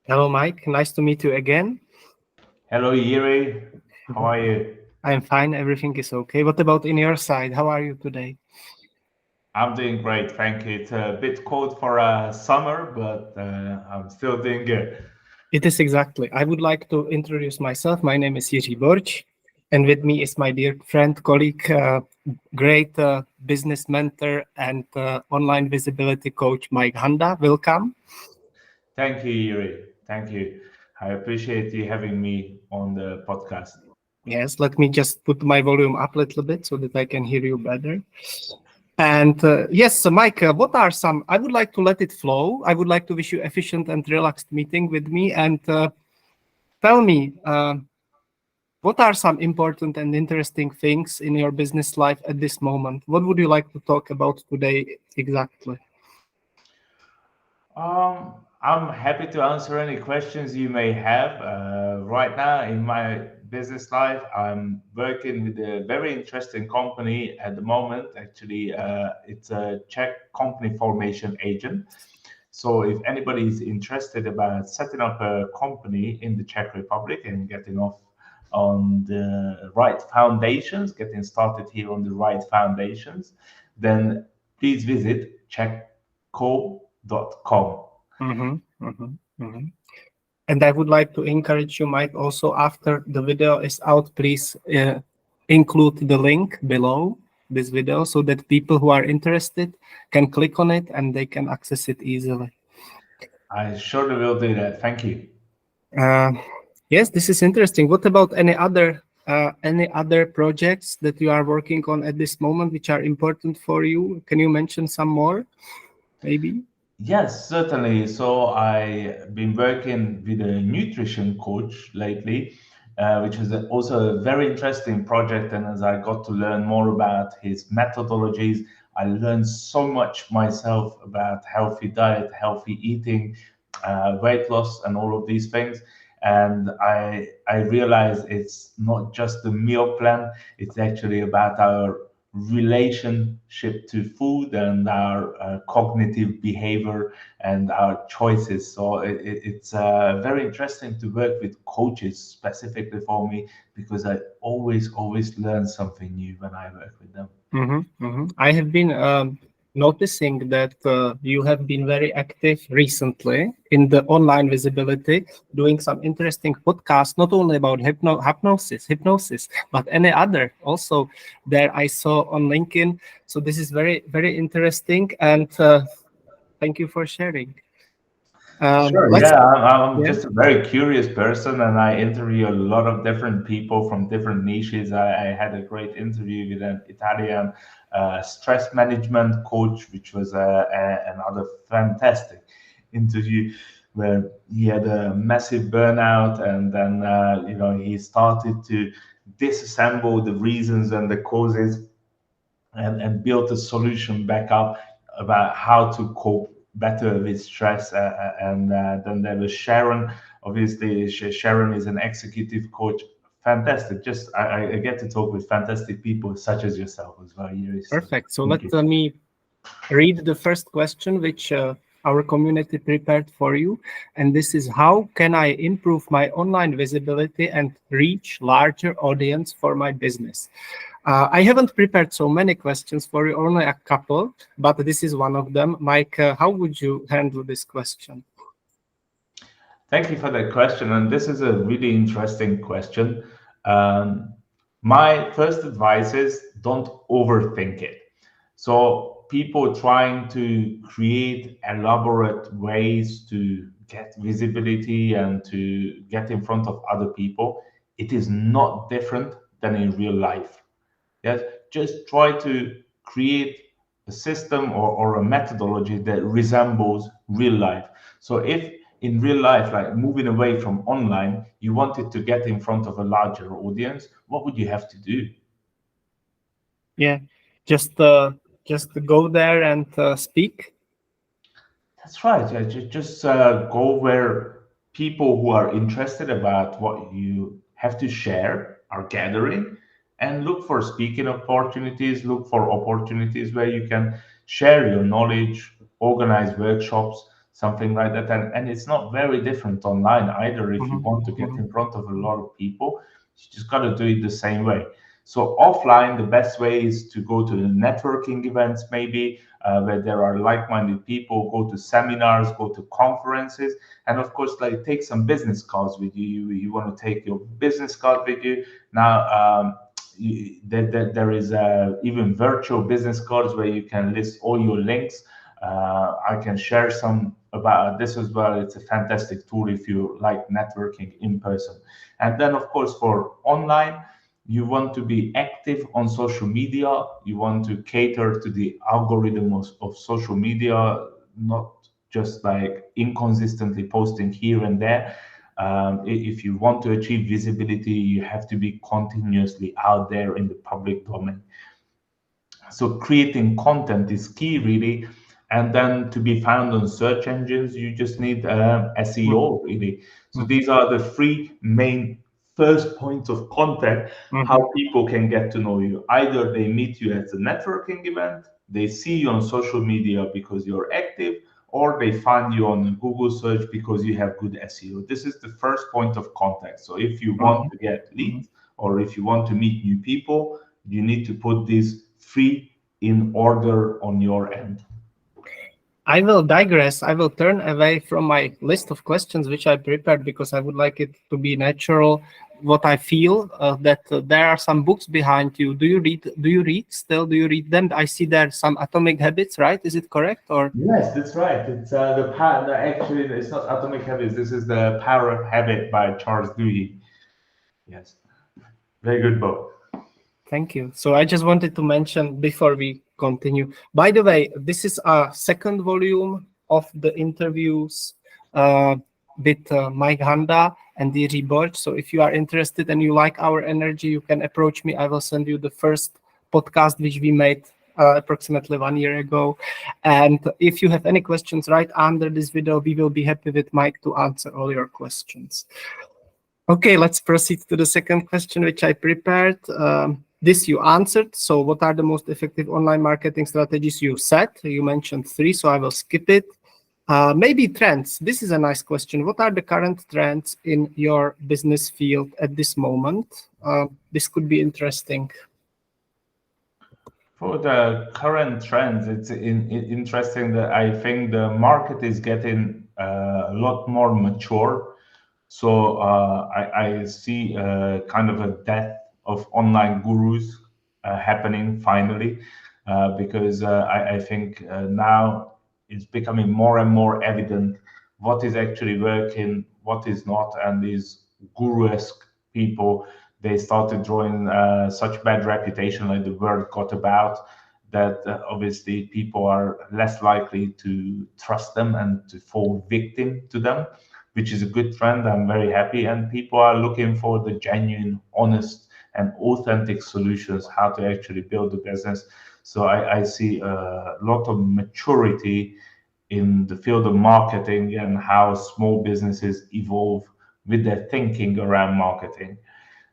Hello, Mike. Nice to meet you again. Hello, Yuri. How Mhm. are you? I'm fine. Everything is okay. What about in your side? How are you today? I'm doing great, thank you. It's a bit cold for summer, but I'm still doing good. It is exactly. I would like to introduce myself. My name is Jiří Borč, and with me is my dear friend, colleague, great business mentor, and online visibility coach, Mike Handa. Welcome. Thank you, Yuri. Thank you. I appreciate you having me on the podcast. Yes, let me just put my volume up a little bit so that I can hear you better. And yes, so Mike, what are some? I would like to let it flow. I would like to wish you efficient and relaxed meeting with me. And tell me, what are some important and interesting things in your business life at this moment? What would you like to talk about today exactly? I'm happy to answer any questions you may have. Right now, in my business life, I'm working with a very interesting company at the moment. Actually, it's a Czech company formation agent. So, if anybody is interested about setting up a company in the Czech Republic and getting off on the right foundations, getting started here on the right foundations, then please visit checkco.com. Mhm, mhm, mhm. And I would like to encourage you, Mike, also after the video is out, please include the link below this video so that people who are interested can click on it and they can access it easily. I surely will do that. Thank you. Uh, yes, this is interesting. What about any other projects that you are working on at this moment which are important for you? Can you mention some more, maybe? Yes, certainly. So I've been working with a nutrition coach lately, which was also a very interesting project. And as I got to learn more about his methodologies, I learned so much myself about healthy diet, healthy eating, weight loss, and all of these things. And I realized it's not just the meal plan; it's actually about our relationship to food and our cognitive behavior and our choices. So it's very interesting to work with coaches specifically for me because I always learn something new when I work with them. I have been noticing that you have been very active recently in the online visibility, doing some interesting podcasts, not only about hypnosis, but any other. Also, there I saw on LinkedIn. So this is very interesting, and thank you for sharing. Sure. Let's Yeah, I'm yeah. just a very curious person, and I interview a lot of different people from different niches. I had a great interview with an Italian stress management coach, which was another fantastic interview where he had a massive burnout, and then he started to disassemble the reasons and the causes and build a solution back up about how to cope better with stress. And then there was Sharon. Obviously, Sharon is an executive coach. Fantastic. Just I get to talk with fantastic people such as yourself as well, Yuri. So Perfect. So thank let you. me read the first question, which our community prepared for you. And this is: how can I improve my online visibility and reach larger audience for my business? I haven't prepared so many questions for you, only a couple, but this is one of them. Mike, how would you handle this question? Thank you for that question. And this is a really interesting question. Um, my first advice is don't overthink it. So, people trying to create elaborate ways to get visibility and to get in front of other people, it is not different than in real life. Yes, just try to create a system or a methodology that resembles real life. So if in real life, like moving away from online, you wanted to get in front of a larger audience, what would you have to do? Yeah, just uh, just go there and speak. That's right. Yeah, just go where people who are interested about what you have to share are gathering and look for speaking opportunities, look for opportunities where you can share your knowledge, organize workshops. something like that. And it's not very different online either. If you Mhm, want to get mhm, in front of a lot of people, you just got to do it the same way. So offline, the best way is to go to the networking events, maybe where there are like-minded people. Go to seminars, go to conferences, and of course, like take some business cards with you. You want to take your business card with you. Now, there is even virtual business cards where you can list all your links. I can share some about this as well. It's a fantastic tool if you like networking in person. And then, of course, for online, you want to be active on social media. You want to cater to the algorithm of social media, not just like inconsistently posting here and there. If you want to achieve visibility, you have to be continuously out there in the public domain. So creating content is key, really. And then to be found on search engines, you just need mhm, SEO, really. So mhm, these are the three main first points of contact, mhm. how people can get to know you. Either they meet you at a networking event, they see you on social media because you're active, or they find you on Google search because you have good SEO. This is the first point of contact. So if you want Mhm, to get mhm. leads or if you want to meet new people, you need to put these three in order on your end. I will digress. I will turn away from my list of questions which I prepared because I would like it to be natural. What I feel that there are some books behind you. Do you read? Do you read still? Do you read them? I see there some Atomic Habits, right? Is it correct? Or Yes, that's right. It's the power. No, actually, it's not Atomic Habits. This is the Power of Habit by Charles Duhigg. Yes, very good book. thank you. So I just wanted to mention before we continue. By the way, this is a second volume of the interviews uh, with Mike Handa and Diri Borch. So if you are interested and you like our energy, you can approach me. I will send you the first podcast which we made approximately 1 year ago. And if you have any questions right under this video, we will be happy with Mike to answer all your questions. Okay, let's proceed to the second question, which I prepared. This you answered. So, what are the most effective online marketing strategies you set? You mentioned three, so I will skip it. Maybe trends. This is a nice question. What are the current trends in your business field at this moment? This could be interesting. For the current trends, it's interesting that I think the market is getting a lot more mature. So I see kind of a death of online gurus happening finally, because I think now it's becoming more and more evident what is actually working, what is not, and these guru-esque people, they started drawing such bad reputation, like the word got about, that obviously people are less likely to trust them and to fall victim to them, which is a good trend. I'm very happy, and people are looking for the genuine, honest, and authentic solutions how to actually build a business. So I see a lot of maturity in the field of marketing and how small businesses evolve with their thinking around marketing.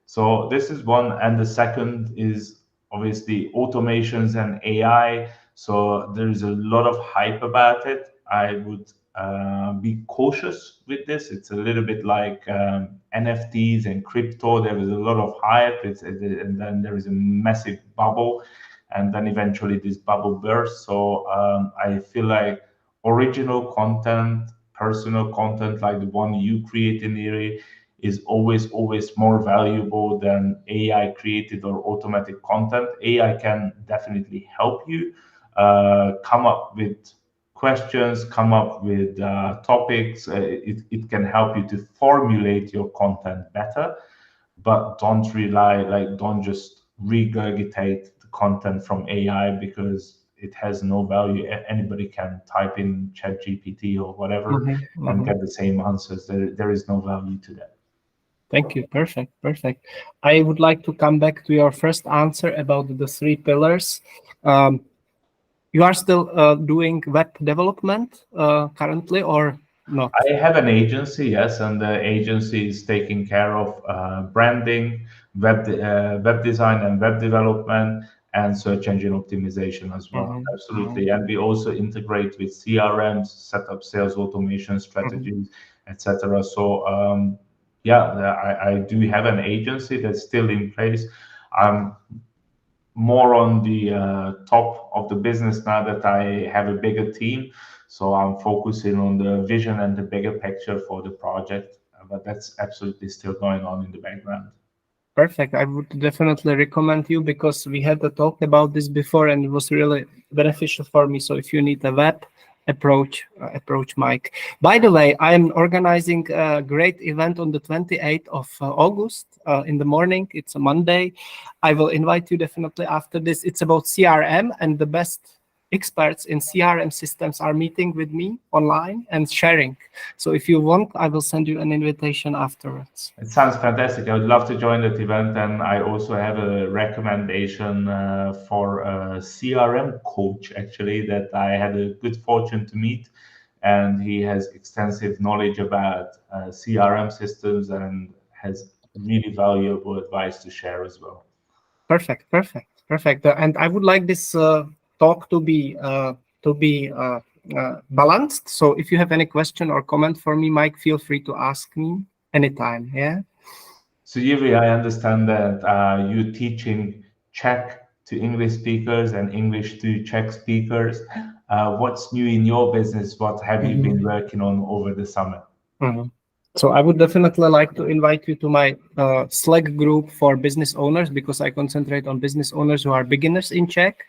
So this is one, and the second is obviously automations and AI. So there is a lot of hype about it. I would be cautious with this. It's a little bit like NFTs and crypto. There is a lot of hype, and then there is a massive bubble, and then eventually this bubble bursts. So I feel like original content, personal content, like the one you create in Erie, is always more valuable than AI created or automatic content. AI can definitely help you come up with questions, come up with topics. It can help you to formulate your content better, but don't rely, like, don't just regurgitate the content from AI because it has no value. Anybody can type in ChatGPT or whatever Mhm, and mhm. get the same answers. There is no value to that. Thank you. Perfect. Perfect. I would like to come back to your first answer about the three pillars. Um, You are still doing web development currently or not? I have an agency, yes, and the agency is taking care of branding, web design, and web development. and search engine optimization as well. Mhm, mhm, Absolutely. And we also integrate with CRMs, set up sales automation mhm. strategies, etc. So yeah, I do have an agency that's still in place. I'm more on the top of the business now that I have a bigger team. So I'm focusing on the vision and the bigger picture for the project. But that's absolutely still going on in the background. Perfect. I would definitely recommend you because we had a talk about this before and it was really beneficial for me. So if you need a web approach Mike. By the way, I am organizing a great event on the 28th of August in the morning. It's a Monday. I will invite you definitely after this. It's about CRM and the best experts in CRM systems are meeting with me online and sharing. So if you want, I will send you an invitation afterwards. It sounds fantastic. I would love to join that event. And I also have a recommendation for a CRM coach, actually, that I had a good fortune to meet. And he has extensive knowledge about CRM systems and has really valuable advice to share as well. Perfect, perfect, perfect. And I would like this talk to be balanced. So if you have any question or comment for me, Mike, feel free to ask me anytime. Yeah. So, Yuri, I understand that you're teaching Czech to English speakers and English to Czech speakers. What's new in your business? What have you been Mhm, working on over the summer? mhm. So I would definitely like to invite you to my Slack group for business owners because I concentrate on business owners who are beginners in Czech.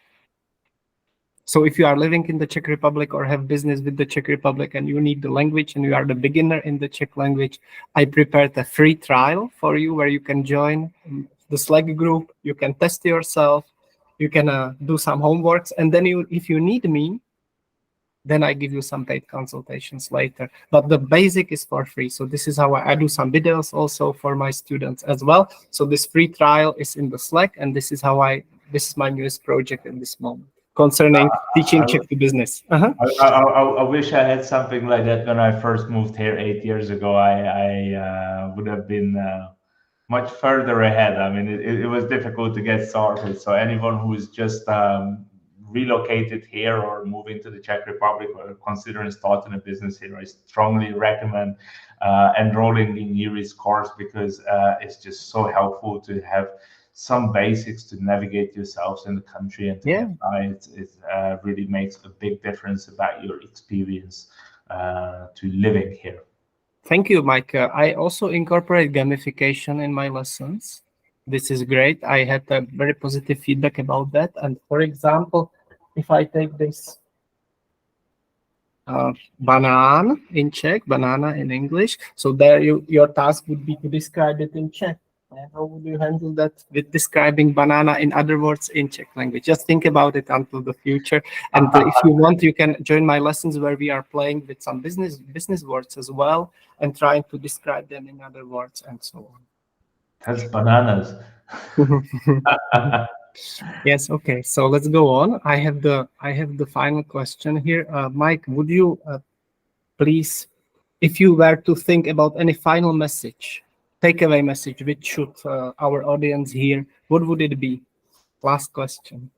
So if you are living in the Czech Republic or have business with the Czech Republic and you need the language and you are the beginner in the Czech language, I prepared a free trial for you where you can join the Slack group, you can test yourself, you can do some homeworks, and then if you need me, then I give you some paid consultations later. But the basic is for free. So this is how I do some videos also for my students as well. So this free trial is in the Slack, and this is my newest project in this moment concerning teaching I, Czech to business. Uh-huh. I wish I had something like that when I first moved here 8 years ago. I would have been much further ahead. I mean, it was difficult to get started. So anyone who is just relocated here or moving to the Czech Republic or considering starting a business here, I strongly recommend enrolling in Yuri's course because it's just so helpful to have some basics to navigate yourselves in the country and to Yeah. get by. It really makes a big difference about your experience to living here. Thank you, Mike. I also incorporate gamification in my lessons. This is great. I had a very positive feedback about that. And for example, if I take this banan in Czech, banana in English. So there, your task would be to describe it in Czech. And how would you handle that with describing banana in other words in Czech language? Just think about it until the future. And if you want, you can join my lessons where we are playing with some business words as well and trying to describe them in other words and so That's bananas. on. Yes, okay. So let's go on. I have the final question here. Mike, would you please, if you were to think about any final message, takeaway message, which should our audience hear, what would it be? Last question.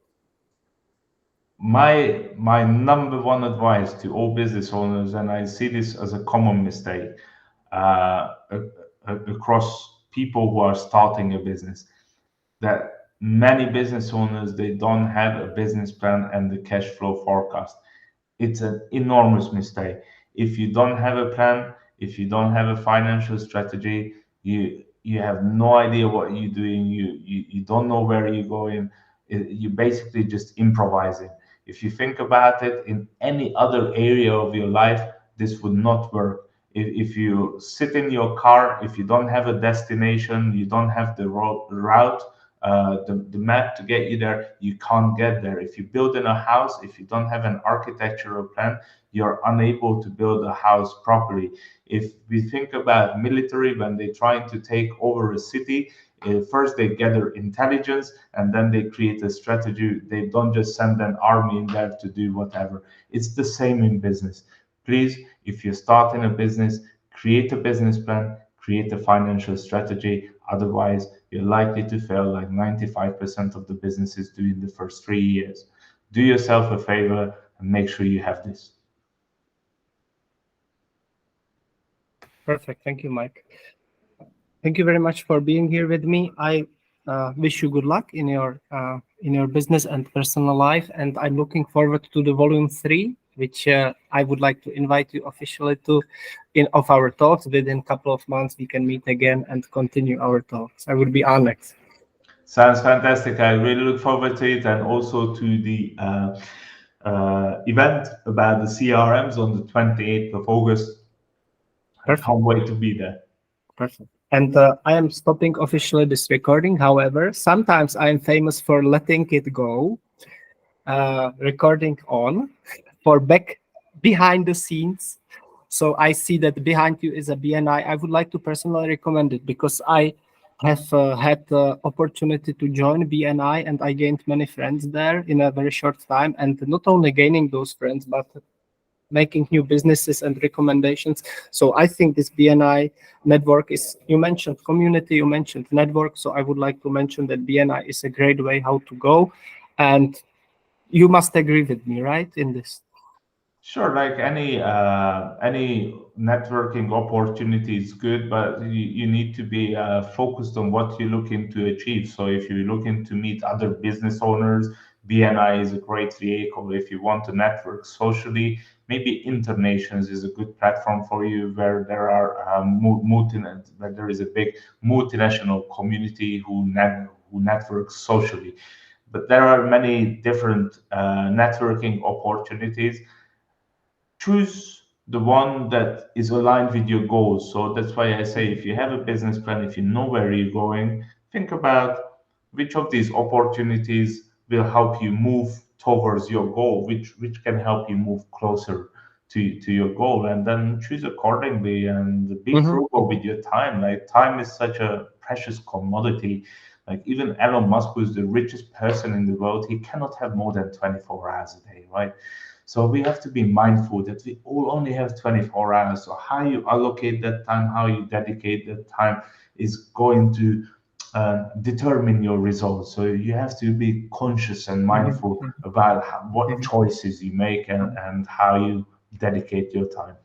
My number one advice to all business owners, and I see this as a common mistake across people who are starting a business, that many business owners they don't have a business plan and the cash flow forecast. It's an enormous mistake. If you don't have a plan, if you don't have a financial strategy, you have no idea what you're doing. You don't know where you're going. You basically just improvising. If you think about it, in any other area of your life, this would not work. If you sit in your car, if you don't have a destination, you don't have the route, the map to get you there, you can't get there. If you build in a house, if you don't have an architectural plan, you're unable to build a house properly. If we think about military, when they're trying to take over a city, first they gather intelligence and then they create a strategy. They don't just send an army in there to do whatever. It's the same in business. Please, if you're starting a business, create a business plan, create a financial strategy. Otherwise, you're likely to fail like 95% of the businesses do in the first 3 years. Do yourself a favor and make sure you have this. Perfect. Thank you, Mike. Thank you very much for being here with me. I wish you good luck in your business and personal life, and I'm looking forward to the volume 3, which I would like to invite you officially to in of our talks. Within a couple of months, we can meet again and continue our talks. I would be honored. Sounds fantastic. I really look forward to it, and also to the event about the CRMs on the 28th of August. I Perfect. can't wait to be there. Perfect. And I am stopping officially this recording. However, sometimes I am famous for letting it go, recording on, for back behind the scenes. So I see that behind you is a BNI. I would like to personally recommend it because I have had the opportunity to join BNI and I gained many friends there in a very short time. And not only gaining those friends, but making new businesses and recommendations. So I think this BNI network is, you mentioned community, you mentioned network. So I would like to mention that BNI is a great way how to go. And you must agree with me, right, in this? Sure, like any networking opportunity is good, but you need to be focused on what you're looking to achieve. So if you're looking to meet other business owners, BNI is a great vehicle. If you want to network socially, maybe Internations is a good platform for you, where there are where there is a big multinational community who networks socially. But there are many different networking opportunities. Choose the one that is aligned with your goals. So that's why I say, if you have a business plan, if you know where you're going, think about which of these opportunities will help you move towards your goal, which can help you move closer to your goal, and then choose accordingly, and be frugal with your time. Like, time is such a precious commodity. Like, even Elon Musk, who's the richest person in the world, he cannot have more than 24 hours a day, right? So we have to be mindful that we all only have 24 hours. So how you allocate that time, how you dedicate that time, is going to determine your results. So you have to be conscious and mindful about what choices you make, and how you dedicate your time.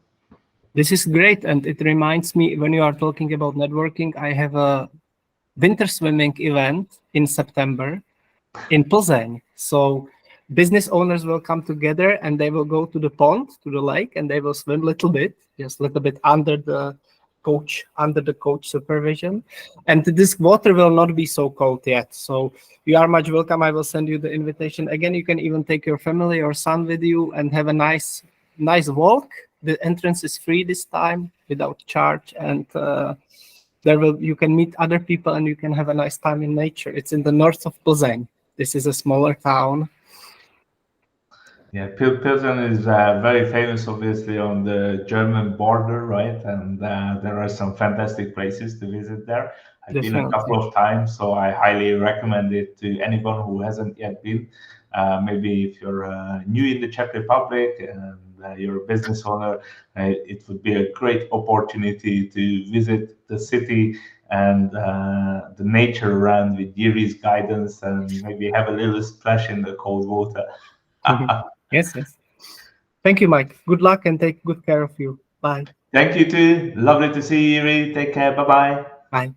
This is great. And it reminds me, when you are talking about networking, I have a winter swimming event in September in Plzeň. So business owners will come together and they will go to the pond, to the lake, and they will swim a little bit, just a little bit under the coach supervision. And this water will not be so cold yet. So you are much welcome. I will send you the invitation. Again, you can even take your family or son with you and have a nice walk. The entrance is free this time without charge. And you can meet other people and you can have a nice time in nature. It's in the north of Plzeň. This is a smaller town. Yeah, Pilsen is very famous, obviously, on the German border, right? And there are some fantastic places to visit there. I've been a couple of times, so I highly recommend it to anyone who hasn't yet been. Maybe if you're new in the Czech Republic and you're a business owner, it would be a great opportunity to visit the city and the nature around with Yuri's guidance, and maybe have a little splash in the cold water. Yes. Thank you, Mike. Good luck and take good care of you. Bye. Thank you too. Lovely to see you, Yuri. Take care. Bye-bye. Bye.